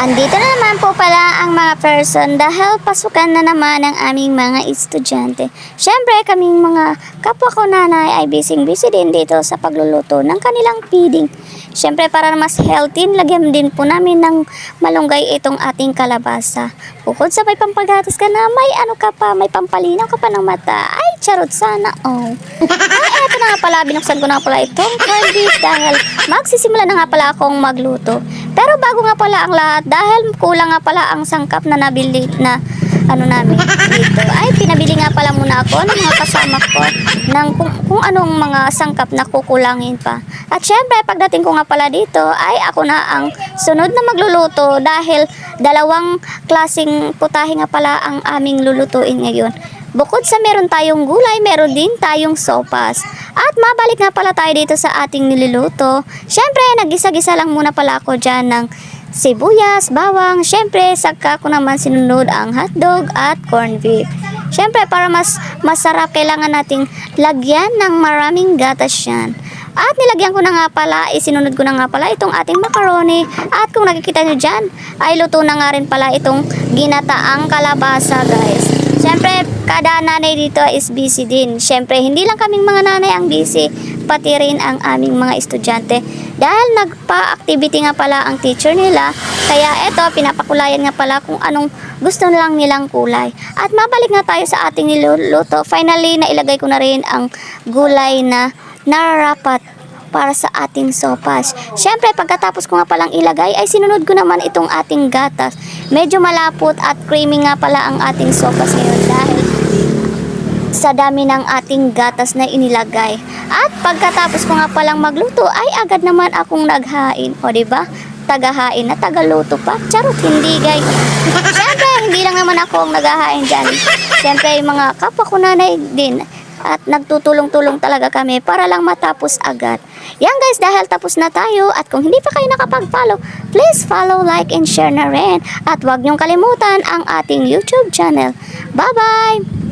Andito na naman po pala ang mga person dahil pasukan na naman ang aming mga estudyante. Siyempre, kaming mga kapwa ko nanay ay busy din dito sa pagluluto ng kanilang feeding. Siyempre, para mas healthy, lagyan din po namin ng malunggay itong ating kalabasa. Bukod sa may pampagatas ka na, may ano ka pa, may pampalinaw ka pa ng mata. Ay, charot sana, oh. Ay, eto na nga pala, binuksan ko na pala itong corned beef dahil magsisimula na nga pala akong magluto. Pero bago nga pala ang lahat, dahil kulang nga pala ang sangkap na nabili na ano namin dito, ay pinabili nga pala muna ako ng mga kasama ko ng kung anong mga sangkap na kukulangin pa. At syempre, pagdating ko nga pala dito, ay ako na ang sunod na magluluto dahil dalawang klaseng putahe nga pala ang aming lulutuin ngayon. Bukod sa meron tayong gulay, meron din tayong sopas. At mabalik nga pala tayo dito sa ating niluluto. Siyempre, nagisa-gisa lang muna pala ako dyan ng sibuyas, bawang. Siyempre, saka ko naman sinunod ang hotdog at corned beef. Siyempre, para mas masarap, kailangan nating lagyan ng maraming gatas yan. At nilagyan ko na nga pala, isinunod ko na nga pala itong ating macaroni. At kung nakikita nyo dyan, ay luto na nga rin pala itong ginataang kalabasa, guys. Siyempre, kada nanay dito is busy din. Siyempre, hindi lang kaming mga nanay ang busy, pati rin ang aming mga estudyante. Dahil nagpa-activity nga pala ang teacher nila, kaya eto, pinapakulayan nga pala kung anong gusto lang nilang kulay. At mabalik nga tayo sa ating niluluto. Finally, nailagay ko na rin ang gulay na nararapat para sa ating sopas. Siyempre, pagkatapos ko nga palang ilagay, ay sinunod ko naman itong ating gatas. Medyo malapot at creamy nga pala ang ating sopas ngayon dahil sa dami ng ating gatas na inilagay. At pagkatapos ko nga palang magluto, ay agad naman akong naghain. O diba? Tagahain na tagaluto pa. Charot, hindi guys. Siyempre, hindi lang naman ako ang naghahain dyan. Siyempre, yung mga kapwa ko nanay din. At nagtutulong-tulong talaga kami para lang matapos agad. Yan guys, dahil tapos na tayo. At kung hindi pa kayo nakapag-follow, please follow, like, and share na rin. At huwag niyong kalimutan ang ating YouTube channel. Bye-bye!